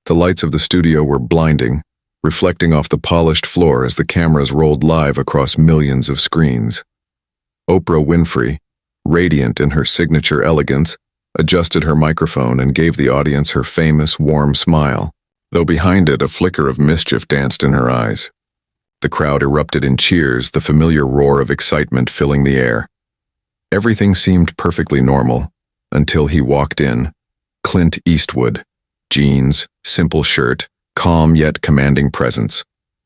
The lights of the studio were blinding, reflecting off the polished floor as the cameras rolled live across millions of screens. Oprah Winfrey, radiant in her signature elegance, adjusted her microphone and gave the audience her famous warm smile, though behind it a flicker of mischief danced in her eyes. The crowd erupted in cheers, the familiar roar of excitement filling the air. Everything seemed perfectly normal, until he walked in. Clint Eastwood. Jeans, simple shirt, calm yet commanding presence.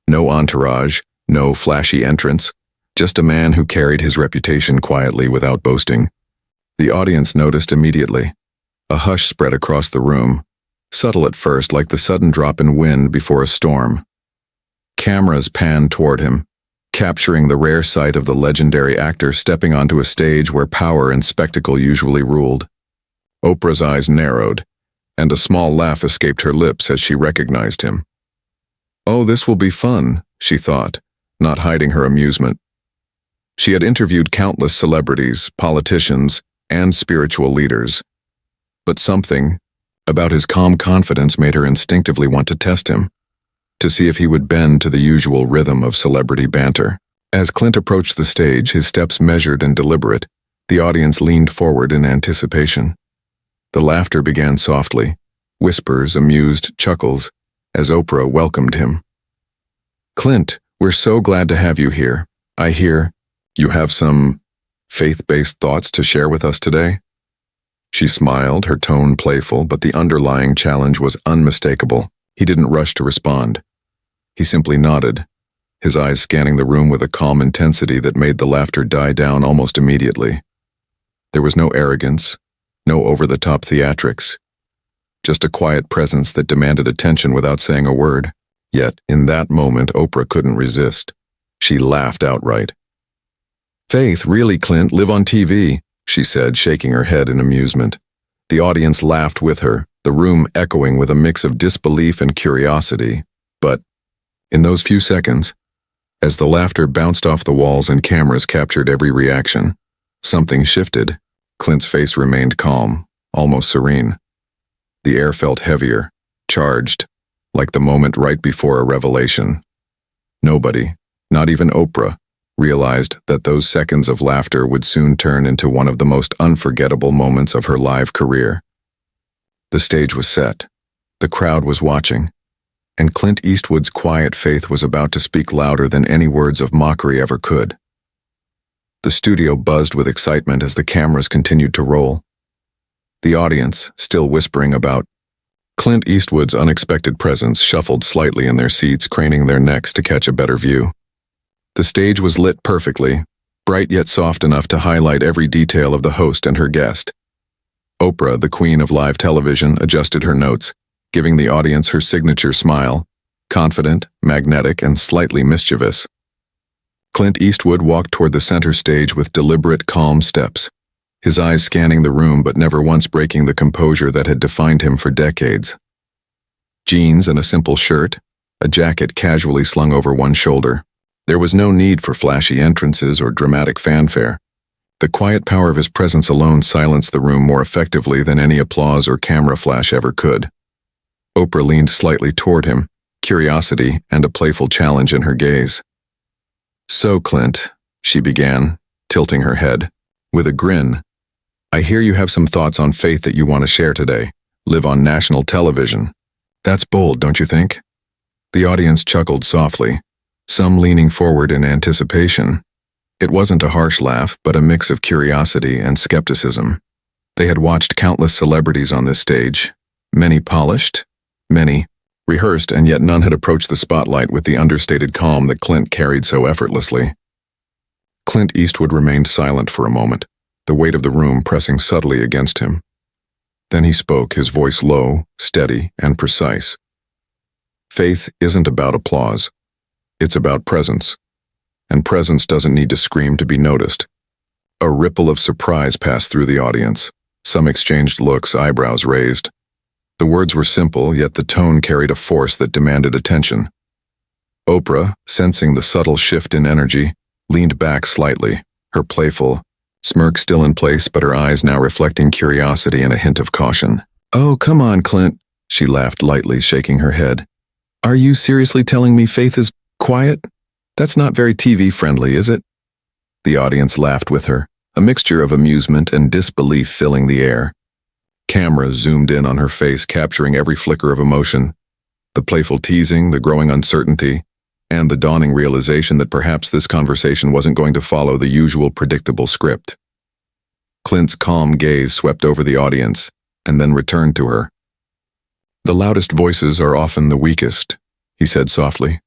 No entourage, no flashy entrance, just a man who carried his reputation quietly without boasting. The audience noticed immediately. A hush spread across the room, subtle at first like the sudden drop in wind before a storm. Cameras panned toward him, capturing the rare sight of the legendary actor stepping onto a stage where power and spectacle usually ruled. Oprah's eyes narrowed, and a small laugh escaped her lips as she recognized him. "Oh, this will be fun," she thought, not hiding her amusement. She had interviewed countless celebrities, politicians, and spiritual leaders. But something about his calm confidence made her instinctively want to test him, to see if he would bend to the usual rhythm of celebrity banter. As Clint approached the stage, his steps measured and deliberate, the audience leaned forward in anticipation. The laughter began softly, whispers, amused chuckles, as Oprah welcomed him. "Clint, we're so glad to have you here. I hear you have some faith-based thoughts to share with us today?" She smiled, her tone playful, but the underlying challenge was unmistakable. He didn't rush to respond. He simply nodded, his eyes scanning the room with a calm intensity that made the laughter die down almost immediately. There was no arrogance, no over-the-top theatrics, just a quiet presence that demanded attention without saying a word. Yet, in that moment, Oprah couldn't resist. She laughed outright. "Faith, really, Clint, live on TV," she said, shaking her head in amusement. The audience laughed with her, the room echoing with a mix of disbelief and curiosity. But, in those few seconds, as the laughter bounced off the walls and cameras captured every reaction, something shifted. Clint's face remained calm, almost serene. The air felt heavier, charged, like the moment right before a revelation. Nobody, not even Oprah, realized that those seconds of laughter would soon turn into one of the most unforgettable moments of her live career. The stage was set, the crowd was watching, and Clint Eastwood's quiet faith was about to speak louder than any words of mockery ever could. The studio buzzed with excitement as the cameras continued to roll. The audience, still whispering about Clint Eastwood's unexpected presence, shuffled slightly in their seats, craning their necks to catch a better view. The stage was lit perfectly, bright yet soft enough to highlight every detail of the host and her guest. Oprah, the queen of live television, adjusted her notes, giving the audience her signature smile, confident, magnetic, and slightly mischievous. Clint Eastwood walked toward the center stage with deliberate, calm steps, his eyes scanning the room but never once breaking the composure that had defined him for decades. Jeans and a simple shirt, a jacket casually slung over one shoulder. There was no need for flashy entrances or dramatic fanfare. The quiet power of his presence alone silenced the room more effectively than any applause or camera flash ever could. Oprah leaned slightly toward him, curiosity and a playful challenge in her gaze. "So, Clint," she began, tilting her head, with a grin, "I hear you have some thoughts on faith that you want to share today. Live on national television. That's bold, don't you think?" The audience chuckled softly, some leaning forward in anticipation. It wasn't a harsh laugh, but a mix of curiosity and skepticism. They had watched countless celebrities on this stage, many polished, many rehearsed, and yet none had approached the spotlight with the understated calm that Clint carried so effortlessly. Clint Eastwood remained silent for a moment, the weight of the room pressing subtly against him. Then he spoke, his voice low, steady, and precise. "Faith isn't about applause. It's about presence. And presence doesn't need to scream to be noticed." A ripple of surprise passed through the audience. Some exchanged looks, eyebrows raised. The words were simple, yet the tone carried a force that demanded attention. Oprah, sensing the subtle shift in energy, leaned back slightly, her playful smirk still in place but her eyes now reflecting curiosity and a hint of caution. "Oh, come on, Clint," She laughed lightly, shaking her head. Are you seriously telling me Faith is quiet? That's not very TV-friendly, is it? The audience laughed with her, a mixture of amusement and disbelief filling the air. Cameras zoomed in on her face, capturing every flicker of emotion. The playful teasing, the growing uncertainty, and the dawning realization that perhaps this conversation wasn't going to follow the usual predictable script. Clint's calm gaze swept over the audience, and then returned to her. The loudest voices are often the weakest, he said softly.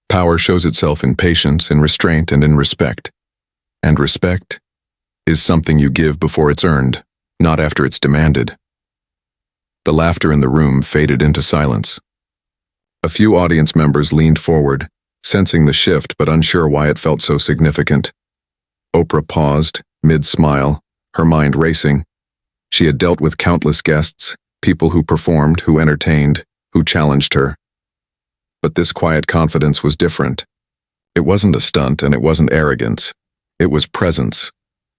Power shows itself in patience, in restraint, and in respect. And respect is something you give before it's earned, not after it's demanded. The laughter in the room faded into silence. A few audience members leaned forward, sensing the shift but unsure why it felt so significant. Oprah paused, mid-smile, her mind racing. She had dealt with countless guests, people who performed, who entertained, who challenged her. But this quiet confidence was different. It wasn't a stunt and it wasn't arrogance. It was presence.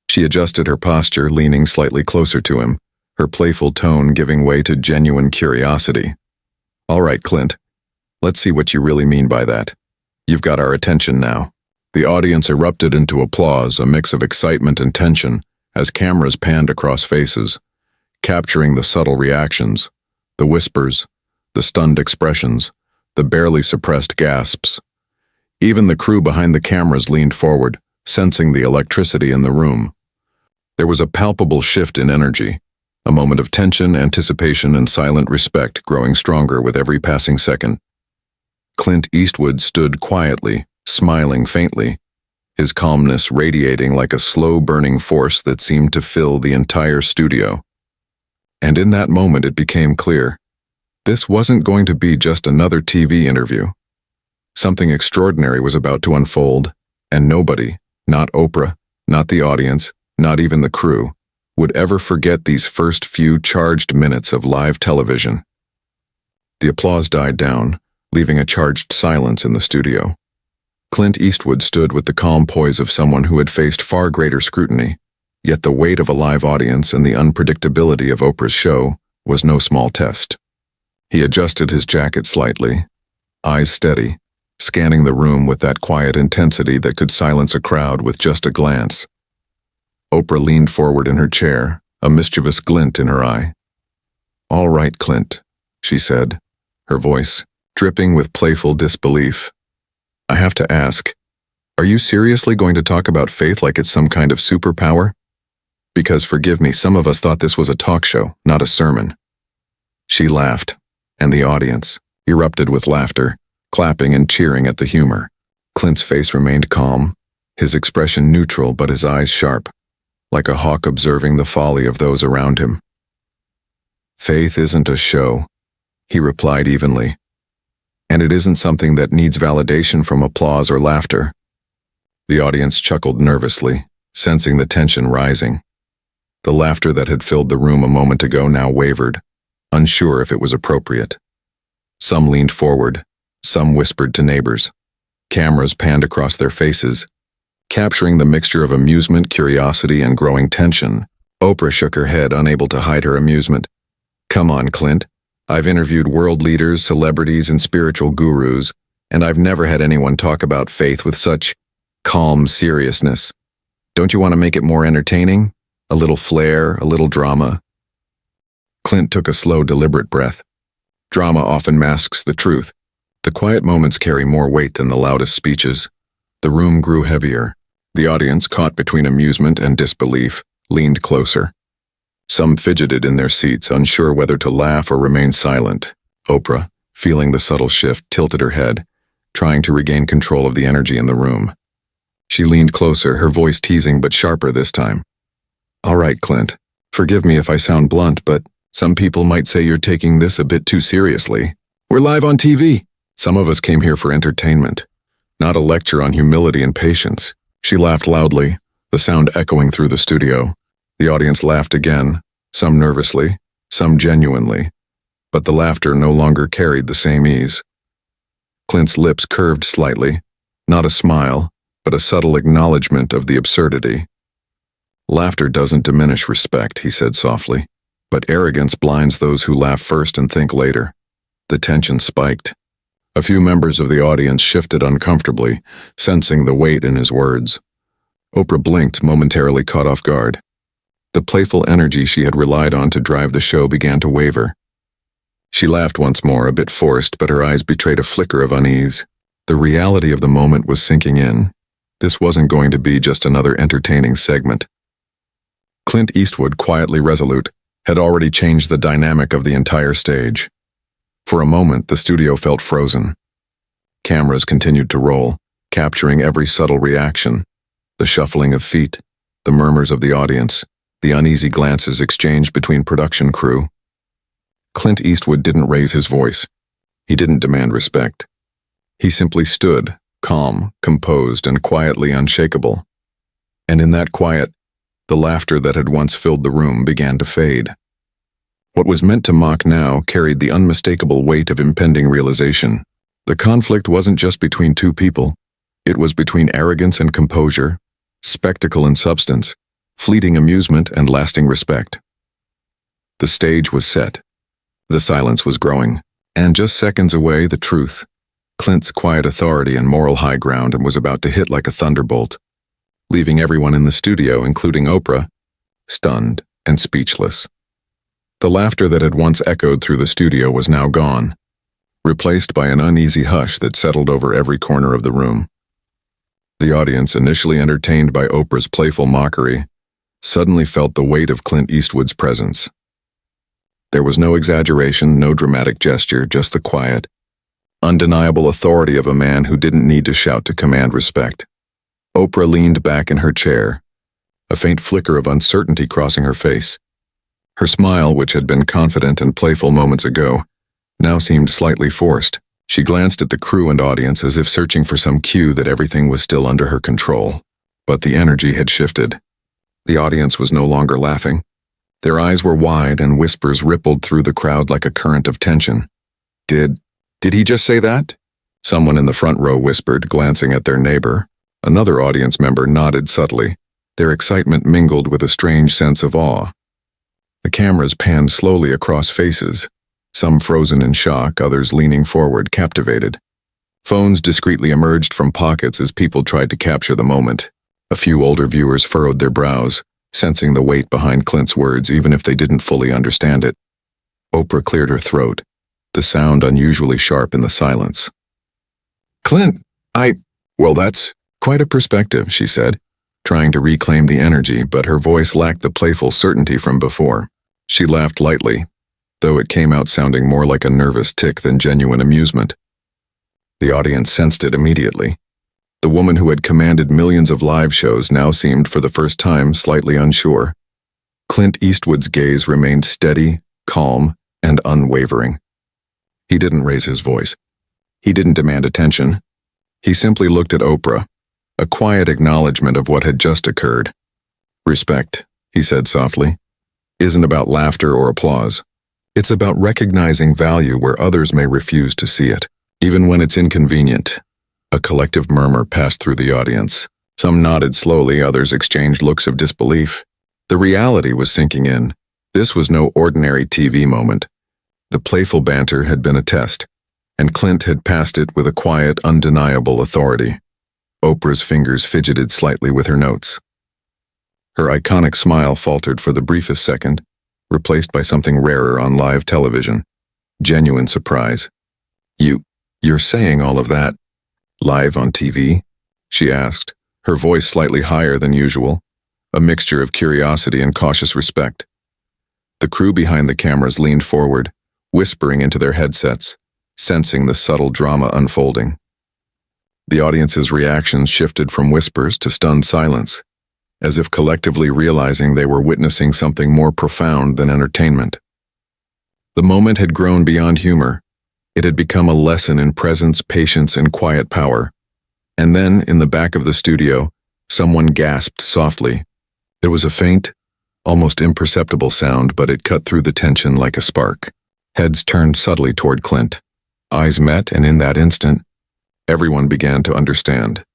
She adjusted her posture, leaning slightly closer to him, her playful tone giving way to genuine curiosity. All right, Clint. Let's see what you really mean by that. You've got our attention now. The audience erupted into applause, a mix of excitement and tension, as cameras panned across faces, capturing the subtle reactions, the whispers, the stunned expressions, the barely suppressed gasps. Even the crew behind the cameras leaned forward, sensing the electricity in the room. There was a palpable shift in energy, a moment of tension, anticipation, and silent respect growing stronger with every passing second. Clint Eastwood stood quietly, smiling faintly, his calmness radiating like a slow-burning force that seemed to fill the entire studio. And in that moment it became clear. This wasn't going to be just another TV interview. Something extraordinary was about to unfold, and nobody, not Oprah, not the audience, not even the crew, would ever forget these first few charged minutes of live television. The applause died down, leaving a charged silence in the studio. Clint Eastwood stood with the calm poise of someone who had faced far greater scrutiny, yet the weight of a live audience and the unpredictability of Oprah's show was no small test. He adjusted his jacket slightly, eyes steady, scanning the room with that quiet intensity that could silence a crowd with just a glance. Oprah leaned forward in her chair, a mischievous glint in her eye. All right, Clint, she said, her voice dripping with playful disbelief. I have to ask, are you seriously going to talk about faith like it's some kind of superpower? Because forgive me, some of us thought this was a talk show, not a sermon. She laughed, and the audience erupted with laughter, clapping and cheering at the humor. Clint's face remained calm, his expression neutral but his eyes sharp, like a hawk observing the folly of those around him. Faith isn't a show, he replied evenly. And it isn't something that needs validation from applause or laughter. The audience chuckled nervously, sensing the tension rising. The laughter that had filled the room a moment ago now wavered, unsure if it was appropriate. Some leaned forward, some whispered to neighbors. Cameras panned across their faces, capturing the mixture of amusement, curiosity, and growing tension. Oprah shook her head, unable to hide her amusement. Come on, Clint. I've interviewed world leaders, celebrities, and spiritual gurus, and I've never had anyone talk about faith with such calm seriousness. Don't you want to make it more entertaining? A little flair, a little drama? Clint took a slow, deliberate breath. Drama often masks the truth. The quiet moments carry more weight than the loudest speeches. The room grew heavier. The audience, caught between amusement and disbelief, leaned closer. Some fidgeted in their seats, unsure whether to laugh or remain silent. Oprah, feeling the subtle shift, tilted her head, trying to regain control of the energy in the room. She leaned closer, her voice teasing but sharper this time. All right, Clint, forgive me if I sound blunt, but some people might say you're taking this a bit too seriously. We're live on TV. Some of us came here for entertainment, not a lecture on humility and patience. She laughed loudly, the sound echoing through the studio. The audience laughed again, some nervously, some genuinely, but the laughter no longer carried the same ease. Clint's lips curved slightly, not a smile, but a subtle acknowledgement of the absurdity. Laughter doesn't diminish respect, he said softly, But arrogance blinds those who laugh first and think later. The tension spiked. A few members of the audience shifted uncomfortably, sensing the weight in his words. Oprah blinked, momentarily caught off guard. The playful energy she had relied on to drive the show began to waver. She laughed once more, a bit forced, but her eyes betrayed a flicker of unease. The reality of the moment was sinking in. This wasn't going to be just another entertaining segment. Clint Eastwood, quietly resolute, had already changed the dynamic of the entire stage. For a moment, the studio felt frozen. Cameras continued to roll, capturing every subtle reaction. The shuffling of feet, the murmurs of the audience, the uneasy glances exchanged between production crew. Clint Eastwood didn't raise his voice. He didn't demand respect. He simply stood, calm, composed, and quietly unshakable. And in that quiet, the laughter that had once filled the room began to fade. What was meant to mock now carried the unmistakable weight of impending realization. The conflict wasn't just between two people. It was between arrogance and composure, spectacle and substance, fleeting amusement and lasting respect. The stage was set. The silence was growing, and just seconds away, the truth, Clint's quiet authority and moral high ground, was about to hit like a thunderbolt, leaving everyone in the studio, including Oprah, stunned and speechless. The laughter that had once echoed through the studio was now gone, replaced by an uneasy hush that settled over every corner of the room. The audience, initially entertained by Oprah's playful mockery, suddenly felt the weight of Clint Eastwood's presence. There was no exaggeration, no dramatic gesture, just the quiet, undeniable authority of a man who didn't need to shout to command respect. Oprah leaned back in her chair, a faint flicker of uncertainty crossing her face. Her smile, which had been confident and playful moments ago, now seemed slightly forced. She glanced at the crew and audience as if searching for some cue that everything was still under her control. But the energy had shifted. The audience was no longer laughing. Their eyes were wide and whispers rippled through the crowd like a current of tension. Did he just say that? Someone in the front row whispered, glancing at their neighbor. Another audience member nodded subtly, their excitement mingled with a strange sense of awe. The cameras panned slowly across faces, some frozen in shock, others leaning forward, captivated. Phones discreetly emerged from pockets as people tried to capture the moment. A few older viewers furrowed their brows, sensing the weight behind Clint's words even if they didn't fully understand it. Oprah cleared her throat, the sound unusually sharp in the silence. "Clint, well, that's quite a perspective," she said, trying to reclaim the energy, but her voice lacked the playful certainty from before. She laughed lightly, though it came out sounding more like a nervous tic than genuine amusement. The audience sensed it immediately. The woman who had commanded millions of live shows now seemed for the first time slightly unsure. Clint Eastwood's gaze remained steady, calm, and unwavering. He didn't raise his voice. He didn't demand attention. He simply looked at Oprah, a quiet acknowledgement of what had just occurred. "Respect," he said softly, "isn't about laughter or applause. It's about recognizing value where others may refuse to see it, even when it's inconvenient." A collective murmur passed through the audience. Some nodded slowly, others exchanged looks of disbelief. The reality was sinking in. This was no ordinary TV moment. The playful banter had been a test, and Clint had passed it with a quiet, undeniable authority. Oprah's fingers fidgeted slightly with her notes. Her iconic smile faltered for the briefest second, replaced by something rarer on live television. Genuine surprise. You're saying all of that live on TV?" she asked, her voice slightly higher than usual, a mixture of curiosity and cautious respect. The crew behind the cameras leaned forward, whispering into their headsets, sensing the subtle drama unfolding. The audience's reactions shifted from whispers to stunned silence, as if collectively realizing they were witnessing something more profound than entertainment. The moment had grown beyond humor. It had become a lesson in presence, patience, and quiet power. And then, in the back of the studio, someone gasped softly. It was a faint, almost imperceptible sound, but it cut through the tension like a spark. Heads turned subtly toward Clint. Eyes met, and in that instant, everyone began to understand.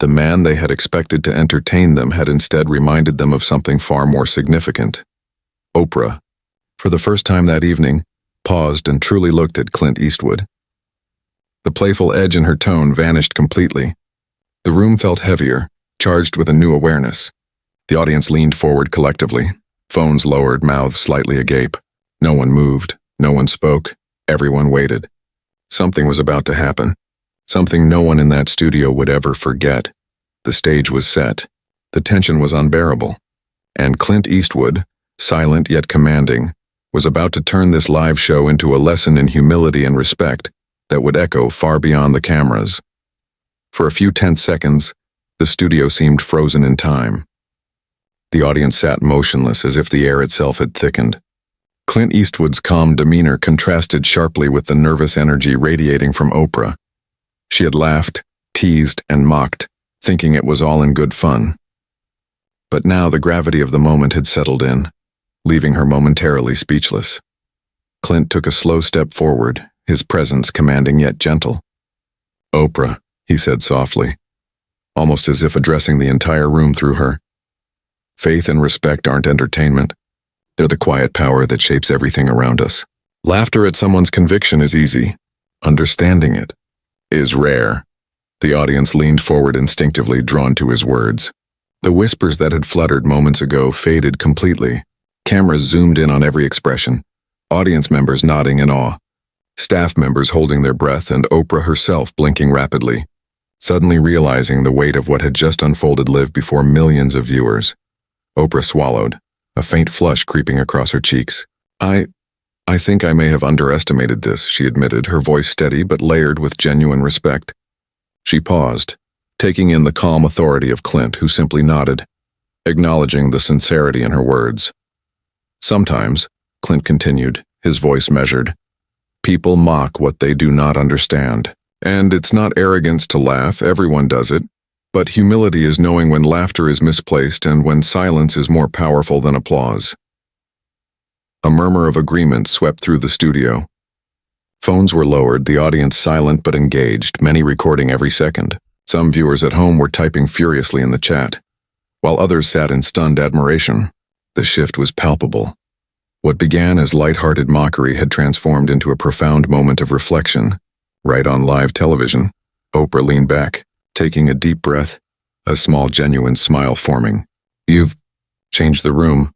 The man they had expected to entertain them had instead reminded them of something far more significant. Oprah, for the first time that evening, paused and truly looked at Clint Eastwood. The playful edge in her tone vanished completely. The room felt heavier, charged with a new awareness. The audience leaned forward collectively, phones lowered, mouths slightly agape. No one moved, no one spoke, everyone waited. Something was about to happen, something no one in that studio would ever forget. The stage was set, the tension was unbearable, and Clint Eastwood, silent yet commanding, was about to turn this live show into a lesson in humility and respect that would echo far beyond the cameras. For a few tense seconds, the studio seemed frozen in time. The audience sat motionless as if the air itself had thickened. Clint Eastwood's calm demeanor contrasted sharply with the nervous energy radiating from Oprah. She had laughed, teased, and mocked, thinking it was all in good fun. But now the gravity of the moment had settled in, leaving her momentarily speechless. Clint took a slow step forward, his presence commanding yet gentle. "Oprah," he said softly, almost as if addressing the entire room through her. "Faith and respect aren't entertainment. They're the quiet power that shapes everything around us. Laughter at someone's conviction is easy. Understanding it is rare." The audience leaned forward instinctively, drawn to his words. The whispers that had fluttered moments ago faded completely. Cameras zoomed in on every expression, audience members nodding in awe, staff members holding their breath, and Oprah herself blinking rapidly, suddenly realizing the weight of what had just unfolded lived before millions of viewers. Oprah swallowed, a faint flush creeping across her cheeks. I think I may have underestimated this," she admitted, her voice steady but layered with genuine respect. She paused, taking in the calm authority of Clint, who simply nodded, acknowledging the sincerity in her words. "Sometimes," Clint continued, his voice measured, "people mock what they do not understand. And it's not arrogance to laugh, everyone does it. But humility is knowing when laughter is misplaced and when silence is more powerful than applause." A murmur of agreement swept through the studio. Phones were lowered, the audience silent but engaged, many recording every second. Some viewers at home were typing furiously in the chat, while others sat in stunned admiration. The shift was palpable. What began as light-hearted mockery had transformed into a profound moment of reflection. Right on live television, Oprah leaned back, taking a deep breath, a small genuine smile forming. "You've changed the room,"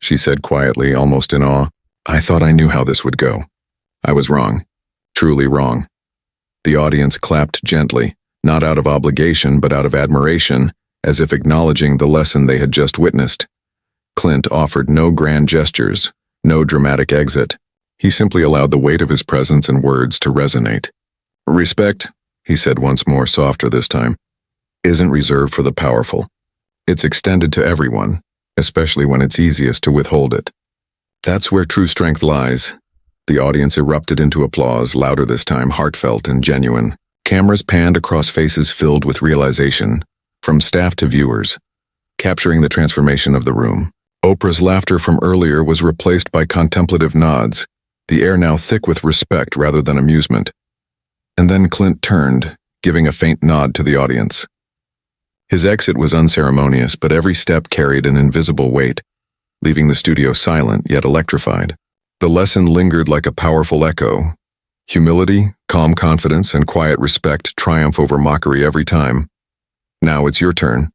she said quietly, almost in awe. "I thought I knew how this would go. I was wrong, truly wrong." The audience clapped gently, not out of obligation but out of admiration, as if acknowledging the lesson they had just witnessed. Clint offered no grand gestures, no dramatic exit. He simply allowed the weight of his presence and words to resonate. "Respect," he said once more, softer this time, "isn't reserved for the powerful. It's extended to everyone, especially when it's easiest to withhold it. That's where true strength lies." The audience erupted into applause, louder this time, heartfelt and genuine. Cameras panned across faces filled with realization, from staff to viewers, capturing the transformation of the room. Oprah's laughter from earlier was replaced by contemplative nods, the air now thick with respect rather than amusement. And then Clint turned, giving a faint nod to the audience. His exit was unceremonious, but every step carried an invisible weight, leaving the studio silent yet electrified. The lesson lingered like a powerful echo. Humility, calm confidence, and quiet respect triumph over mockery every time. Now it's your turn.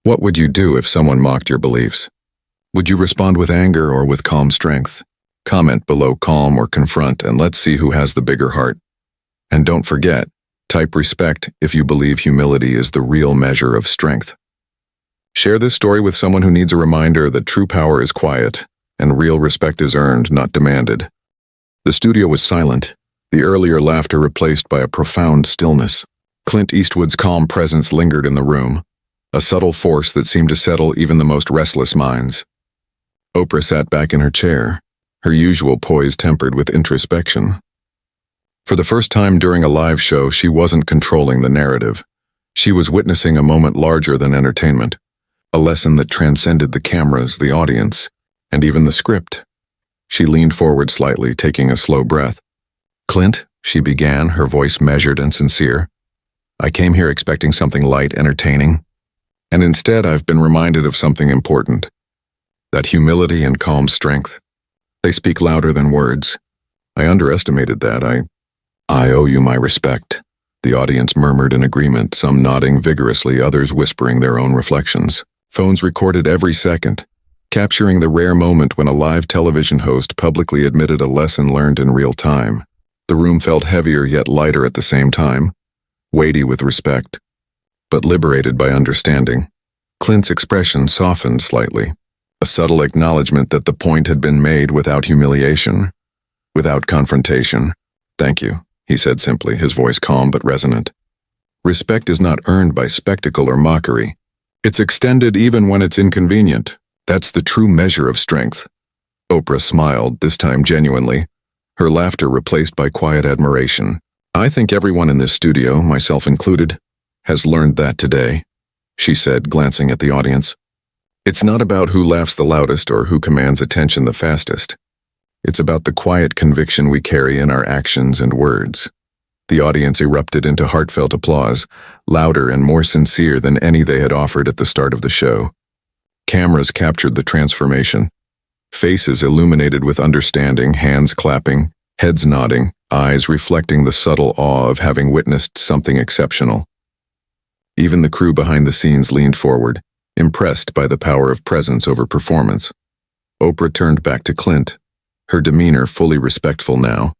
What would you do if someone mocked your beliefs? Would you respond with anger or with calm strength? Comment below calm or confront, and let's see who has the bigger heart. And don't forget, type respect if you believe humility is the real measure of strength. Share this story with someone who needs a reminder that true power is quiet, and real respect is earned, not demanded. The studio was silent, the earlier laughter replaced by a profound stillness. Clint Eastwood's calm presence lingered in the room, a subtle force that seemed to settle even the most restless minds. Oprah sat back in her chair, her usual poise tempered with introspection. For the first time during a live show, she wasn't controlling the narrative. She was witnessing a moment larger than entertainment, a lesson that transcended the cameras, the audience, and even the script. She leaned forward slightly, taking a slow breath. "Clint," she began, her voice measured and sincere, "I came here expecting something light, entertaining, and instead I've been reminded of something important. That humility and calm strength, They speak louder than words. I underestimated that. I owe you my respect. The audience murmured in agreement, some nodding vigorously, others whispering their own reflections. Phones recorded every second, capturing the rare moment when a live television host publicly admitted a lesson learned in real time. The room felt heavier yet lighter at the same time, weighty with respect, but liberated by understanding. Clint's expression softened slightly, a subtle acknowledgement that the point had been made without humiliation, without confrontation. "Thank you," he said simply, his voice calm but resonant. Respect is not earned by spectacle or mockery. It's extended even when it's inconvenient. That's the true measure of strength. Oprah smiled, this time genuinely, her laughter replaced by quiet admiration. "I think everyone in this studio, myself included, has learned that today," she said, glancing at the audience. "It's not about who laughs the loudest or who commands attention the fastest. It's about the quiet conviction we carry in our actions and words." The audience erupted into heartfelt applause, louder and more sincere than any they had offered at the start of the show. Cameras captured the transformation. Faces illuminated with understanding, hands clapping, heads nodding, eyes reflecting the subtle awe of having witnessed something exceptional. Even the crew behind the scenes leaned forward, impressed by the power of presence over performance. Oprah turned back to Clint, her demeanor fully respectful now.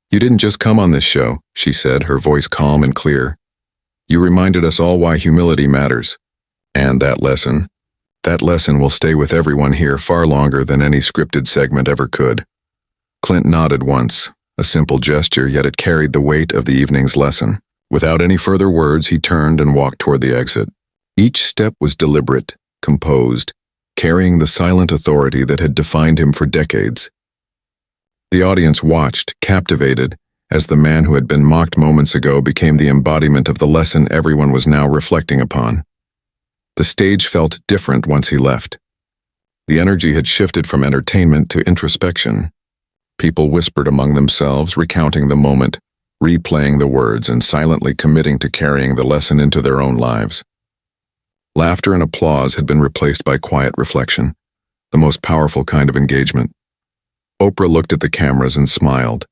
"You didn't just come on this show," she said, her voice calm and clear. "You reminded us all why humility matters. And that lesson will stay with everyone here far longer than any scripted segment ever could." Clint nodded once, a simple gesture, yet it carried the weight of the evening's lesson. Without any further words, he turned and walked toward the exit. Each step was deliberate, composed, carrying the silent authority that had defined him for decades. The audience watched, captivated, as the man who had been mocked moments ago became the embodiment of the lesson everyone was now reflecting upon. The stage felt different once he left. The energy had shifted from entertainment to introspection. People whispered among themselves, recounting the moment, replaying the words, and silently committing to carrying the lesson into their own lives. Laughter and applause had been replaced by quiet reflection, the most powerful kind of engagement. Oprah looked at the cameras and smiled,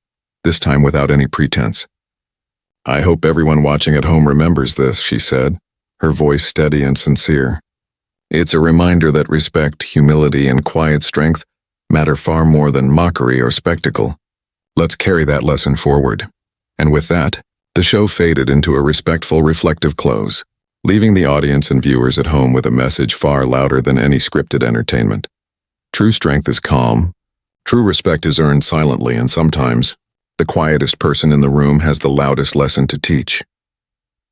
this time without any pretense. "I hope everyone watching at home remembers this," she said, her voice steady and sincere. "It's a reminder that respect, humility, and quiet strength matter far more than mockery or spectacle. Let's carry that lesson forward." And with that, the show faded into a respectful, reflective close, leaving the audience and viewers at home with a message far louder than any scripted entertainment. True strength is calm. True respect is earned silently, and sometimes, the quietest person in the room has the loudest lesson to teach.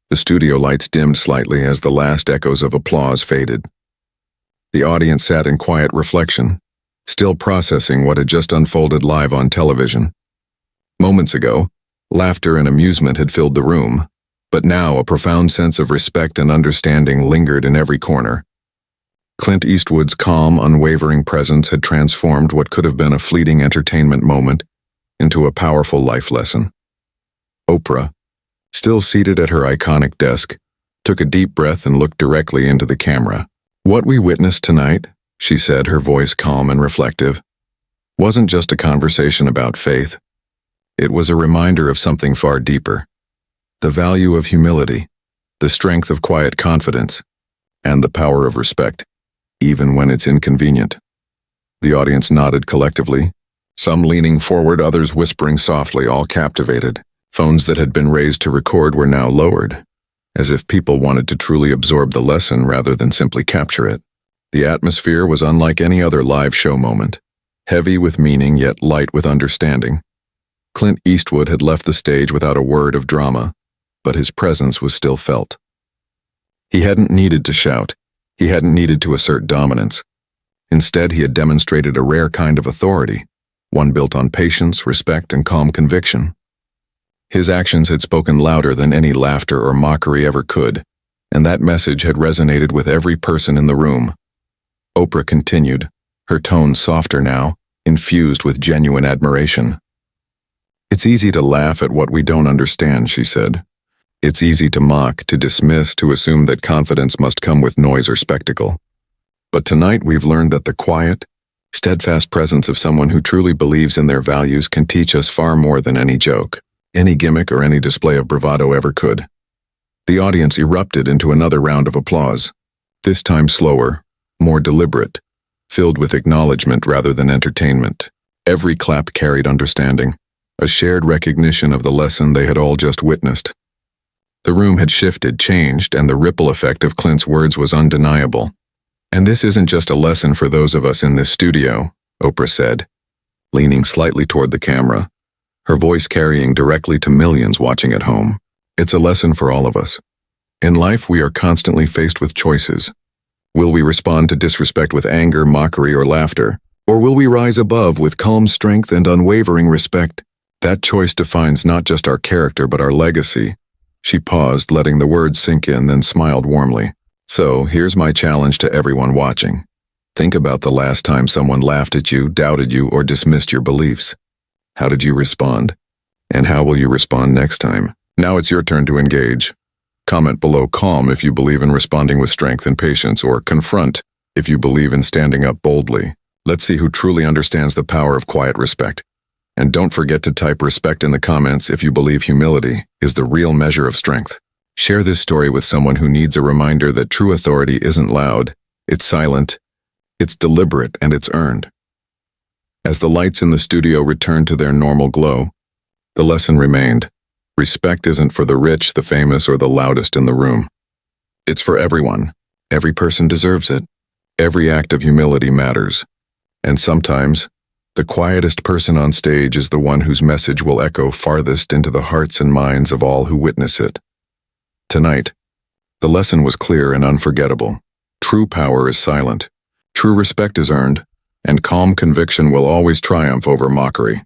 The studio lights dimmed slightly as the last echoes of applause faded. The audience sat in quiet reflection, still processing what had just unfolded live on television. Moments ago, laughter and amusement had filled the room, but now a profound sense of respect and understanding lingered in every corner. Clint Eastwood's calm, unwavering presence had transformed what could have been a fleeting entertainment moment into a powerful life lesson. Oprah, still seated at her iconic desk, took a deep breath and looked directly into the camera. "What we witnessed tonight," she said, her voice calm and reflective, "wasn't just a conversation about faith. It was a reminder of something far deeper. The value of humility, the strength of quiet confidence, and the power of respect, even when it's inconvenient." The audience nodded collectively, some leaning forward, others whispering softly, all captivated. Phones that had been raised to record were now lowered, as if people wanted to truly absorb the lesson rather than simply capture it. The atmosphere was unlike any other live show moment, heavy with meaning yet light with understanding. Clint Eastwood had left the stage without a word of drama, but his presence was still felt. He hadn't needed to shout. He hadn't needed to assert dominance. Instead, he had demonstrated a rare kind of authority, one built on patience, respect, and calm conviction. His actions had spoken louder than any laughter or mockery ever could, and that message had resonated with every person in the room. Oprah continued, her tone softer now, infused with genuine admiration. "It's easy to laugh at what we don't understand," she said. "It's easy to mock, to dismiss, to assume that confidence must come with noise or spectacle. But tonight we've learned that the quiet, steadfast presence of someone who truly believes in their values can teach us far more than any joke, any gimmick, or any display of bravado ever could. The audience erupted into another round of applause, this time slower, more deliberate, filled with acknowledgement rather than entertainment. Every clap carried understanding, a shared recognition of the lesson they had all just witnessed. The room had shifted, changed, and the ripple effect of Clint's words was undeniable. "And this isn't just a lesson for those of us in this studio," Oprah said, leaning slightly toward the camera, her voice carrying directly to millions watching at home. "It's a lesson for all of us. In life, we are constantly faced with choices. Will we respond to disrespect with anger, mockery, or laughter? Or will we rise above with calm strength and unwavering respect? That choice defines not just our character but our legacy." She paused, letting the words sink in, then smiled warmly. "So, here's my challenge to everyone watching. Think about the last time someone laughed at you, doubted you, or dismissed your beliefs. How did you respond? And how will you respond next time? Now it's your turn to engage. Comment below calm if you believe in responding with strength and patience, or confront if you believe in standing up boldly. Let's see who truly understands the power of quiet respect. And don't forget to type respect in the comments if you believe humility is the real measure of strength. Share this story with someone who needs a reminder that true authority isn't loud, it's silent, it's deliberate, and it's earned. As the lights in the studio returned to their normal glow, the lesson remained. Respect isn't for the rich, the famous, or the loudest in the room. It's for everyone. Every person deserves it. Every act of humility matters. And sometimes, the quietest person on stage is the one whose message will echo farthest into the hearts and minds of all who witness it. Tonight, the lesson was clear and unforgettable. True power is silent. True respect is earned, and calm conviction will always triumph over mockery.